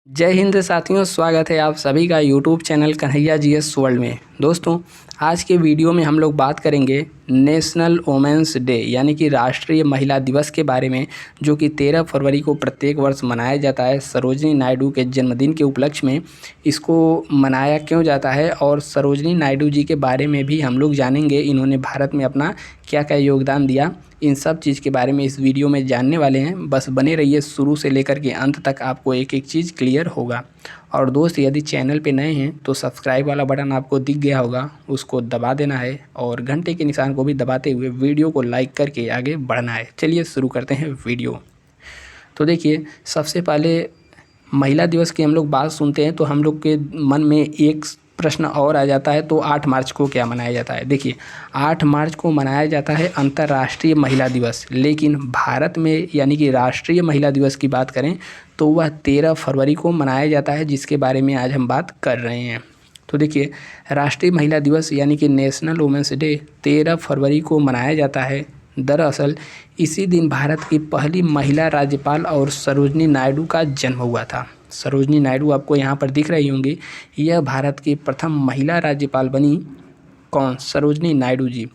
जय हिंद साथियों, स्वागत है आप सभी का YouTube channel Kanhaiya GS world में। दोस्तों, आज के वीडियो में हम लोग बात करेंगे नेशनल वुमेन्स डे यानी कि राष्ट्रीय महिला दिवस के बारे में, जो कि 13 फरवरी को प्रत्येक वर्ष मनाया जाता है। सरोजिनी नायडू के जन्मदिन के उपलक्ष्य में इसको मनाया क्यों जाता है और सरोजिनी नायडू जी के बारे में भी हम लोग जानेंगे। इन्होंने भारत में अपना क्या क्या योगदान दिया, इन सब चीज़ के बारे में इस वीडियो में जानने वाले हैं। बस बने रहिए, शुरू से लेकर के अंत तक आपको एक एक चीज़ क्लियर होगा। और दोस्त, यदि चैनल पे नए हैं तो सब्सक्राइब वाला बटन आपको दिख गया होगा, उसको दबा देना है और घंटे के निशान को भी दबाते हुए वीडियो को लाइक करके आगे बढ़ना है। चलिए शुरू करते हैं वीडियो। तो देखिए, सबसे पहले महिला दिवस की हम लोग बात सुनते हैं तो हम लोग के मन में एक प्रश्न और आ जाता है, तो 8 मार्च को क्या मनाया जाता है। देखिए, 8 मार्च को मनाया जाता है अंतर्राष्ट्रीय महिला दिवस, लेकिन भारत में यानी कि राष्ट्रीय महिला दिवस की बात करें तो वह 13 फरवरी को मनाया जाता है, जिसके बारे में आज हम बात कर रहे हैं। तो देखिए, राष्ट्रीय महिला दिवस यानी कि नेशनल वुमेन्स डे 13 फरवरी को मनाया जाता है। दरअसल इसी दिन भारत की पहली महिला राज्यपाल और सरोजिनी नायडू का जन्म हुआ था। सरोजिनी नायडू आपको यहाँ पर दिख रही होंगी, यह भारत की प्रथम महिला राज्यपाल बनी। कौन? सरोजिनी नायडू जी,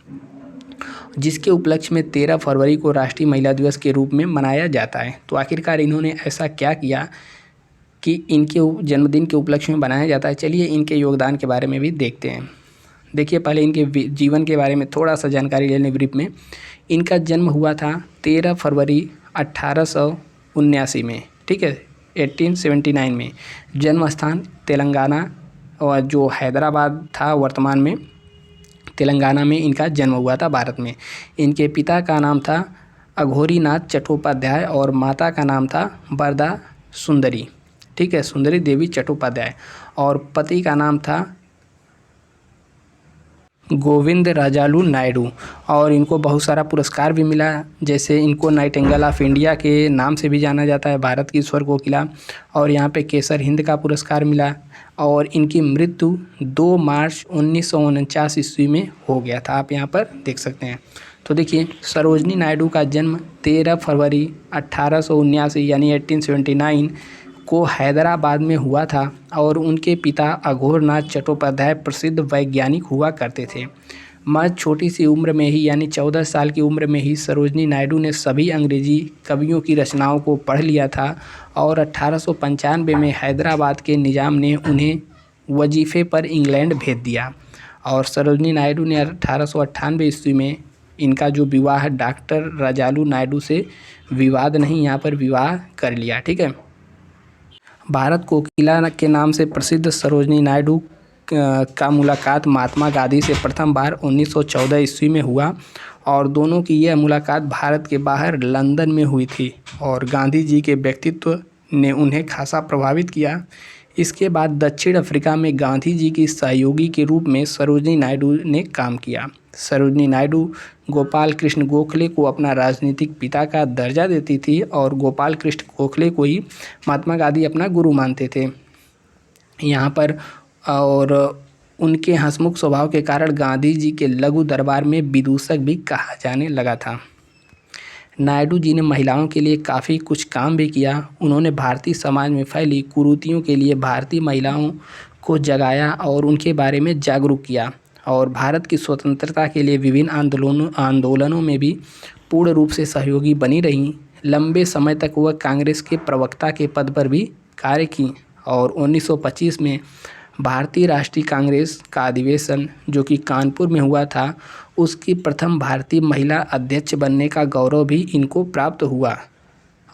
जिसके उपलक्ष्य में 13 फरवरी को राष्ट्रीय महिला दिवस के रूप में मनाया जाता है। तो आखिरकार इन्होंने ऐसा क्या किया कि इनके जन्मदिन के उपलक्ष्य में बनाया जाता है। चलिए इनके योगदान के बारे में भी देखते हैं। देखिए, पहले इनके जीवन के बारे में थोड़ा सा जानकारी ले लें ब्रीफ में। इनका जन्म हुआ था 13 फरवरी 1879 में, ठीक है, 1879 में। जन्म स्थान तेलंगाना, और जो हैदराबाद था वर्तमान में तेलंगाना में इनका जन्म हुआ था भारत में। इनके पिता का नाम था अघोरीनाथ चट्टोपाध्याय और माता का नाम था वरदा सुंदरी, ठीक है, सुंदरी देवी चट्टोपाध्याय। और पति का नाम था गोविंद राजालू नायडू। और इनको बहुत सारा पुरस्कार भी मिला, जैसे इनको नाइटिंगेल ऑफ इंडिया के नाम से भी जाना जाता है, भारत की स्वर कोकिला। और यहाँ पे केसर हिंद का पुरस्कार मिला। और इनकी मृत्यु 2 मार्च 1949 ईस्वी में हो गया था, आप यहाँ पर देख सकते हैं। तो देखिए, सरोजिनी नायडू का जन्म 13 फरवरी 1879 यानी 1879 को हैदराबाद में हुआ था। और उनके पिता अघोरनाथ चट्टोपाध्याय प्रसिद्ध वैज्ञानिक हुआ करते थे। महज छोटी सी उम्र में ही यानी 14 साल की उम्र में ही सरोजिनी नायडू ने सभी अंग्रेजी कवियों की रचनाओं को पढ़ लिया था। और 1895 में हैदराबाद के निज़ाम ने उन्हें वजीफ़े पर इंग्लैंड भेज दिया। और सरोजिनी नायडू ने 1898 ईस्वी में इनका जो विवाह डॉक्टर राजालू नायडू से विवाद नहीं, यहाँ पर विवाह कर लिया, ठीक है। भारत कोकिला के नाम से प्रसिद्ध सरोजिनी नायडू का मुलाकात महात्मा गांधी से प्रथम बार 1914 ईस्वी में हुआ। और दोनों की यह मुलाकात भारत के बाहर लंदन में हुई थी। और गांधी जी के व्यक्तित्व ने उन्हें खासा प्रभावित किया। इसके बाद दक्षिण अफ्रीका में गांधी जी की सहयोगी के रूप में सरोजिनी नायडू ने काम किया। सरोजिनी नायडू गोपाल कृष्ण गोखले को अपना राजनीतिक पिता का दर्जा देती थी और गोपाल कृष्ण गोखले को ही महात्मा गांधी अपना गुरु मानते थे यहाँ पर। और उनके हंसमुख स्वभाव के कारण गांधी जी के लघु दरबार में विदूषक भी कहा जाने लगा था। नायडू जी ने महिलाओं के लिए काफ़ी कुछ काम भी किया। उन्होंने भारतीय समाज में फैली कुरीतियों के लिए भारतीय महिलाओं को जगाया और उनके बारे में जागरूक किया। और भारत की स्वतंत्रता के लिए विभिन्न आंदोलनों में भी पूर्ण रूप से सहयोगी बनी रहीं। लंबे समय तक वह कांग्रेस के प्रवक्ता के पद पर भी कार्य की। और 1925 में भारतीय राष्ट्रीय कांग्रेस का अधिवेशन, जो कि कानपुर में हुआ था, उसकी प्रथम भारतीय महिला अध्यक्ष बनने का गौरव भी इनको प्राप्त हुआ।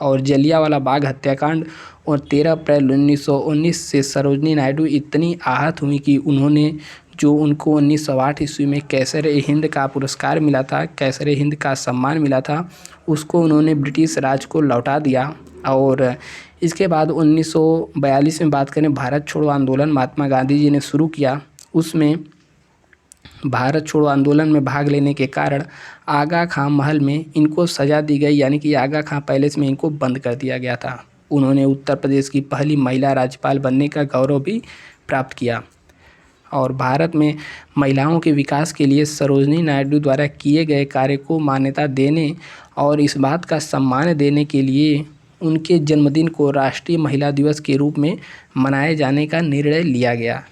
और जलियांवाला बाग हत्याकांड और 13 अप्रैल 1919 से सरोजिनी नायडू इतनी आहत हुई कि उन्होंने जो उनको 1908 ईस्वी में कैसर-ए-हिंद का पुरस्कार मिला था, कैसर-ए-हिंद का सम्मान मिला था, उसको उन्होंने ब्रिटिश राज को लौटा दिया। और इसके बाद 1942 में बात करें, भारत छोड़ो आंदोलन महात्मा गांधी जी ने शुरू किया। उसमें भारत छोड़ो आंदोलन में भाग लेने के कारण आगा खां महल में इनको सज़ा दी गई, यानी कि आगा खां पैलेस में इनको बंद कर दिया गया था। उन्होंने उत्तर प्रदेश की पहली महिला राज्यपाल बनने का गौरव भी प्राप्त किया। और भारत में महिलाओं के विकास के लिए सरोजिनी नायडू द्वारा किए गए कार्य को मान्यता देने और इस बात का सम्मान देने के लिए उनके जन्मदिन को राष्ट्रीय महिला दिवस के रूप में मनाए जाने का निर्णय लिया गया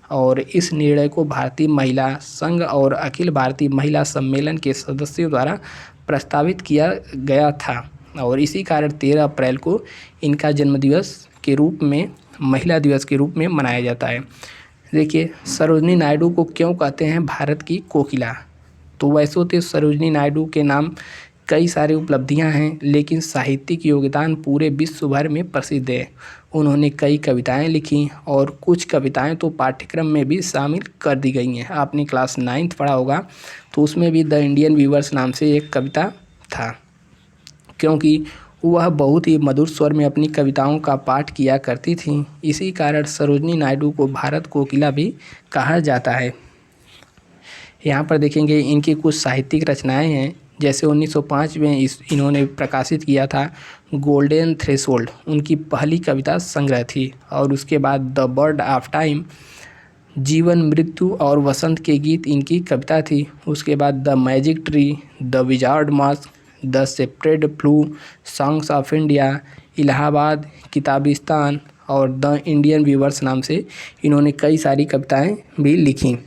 और इस निर्णय को भारतीय महिला संघ और अखिल भारतीय महिला सम्मेलन के सदस्यों द्वारा प्रस्तावित किया गया था और इसी कारण 13 अप्रैल को इनका जन्मदिवस के रूप में महिला दिवस के रूप में मनाया जाता है। देखिए, सरोजिनी नायडू को क्यों कहते हैं भारत की कोकिला? तो वैसे तो सरोजिनी नायडू के नाम कई सारी उपलब्धियां हैं, लेकिन साहित्यिक योगदान पूरे विश्व भर में प्रसिद्ध है। उन्होंने कई कविताएं लिखी और कुछ कविताएं तो पाठ्यक्रम में भी शामिल कर दी गई हैं। आपने क्लास 9th पढ़ा होगा, तो उसमें भी द इंडियन वीवर्स नाम से एक कविता था, क्योंकि वह बहुत ही मधुर स्वर में अपनी कविताओं का पाठ किया करती थीं। इसी कारण सरोजिनी नायडू को भारत कोकिला भी कहा जाता है। यहाँ पर देखेंगे इनकी कुछ साहित्यिक रचनाएं हैं, जैसे 1905 में इन्होंने प्रकाशित किया था गोल्डन थ्रेशोल्ड, उनकी पहली कविता संग्रह थी। और उसके बाद द बर्ड ऑफ टाइम, जीवन मृत्यु और वसंत के गीत इनकी कविता थी। उसके बाद the magic tree, the wizard mask, the sceptred flute, songs of India, Allahabad, Kitabistan और द इंडियन वीवर्स नाम से इन्होंने कई सारी कविताएं भी लिखी।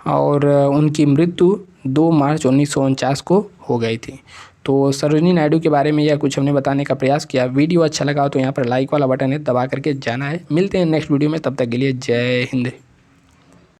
और उनकी मृत्यु 2 मार्च 1949 को हो गई थी। तो सरोजिनी नायडू के बारे में यह कुछ हमने बताने का प्रयास किया। वीडियो अच्छा लगा तो यहाँ पर लाइक वाला बटन है, दबा करके जाना है। मिलते हैं नेक्स्ट वीडियो में, तब तक के लिए जय हिंद।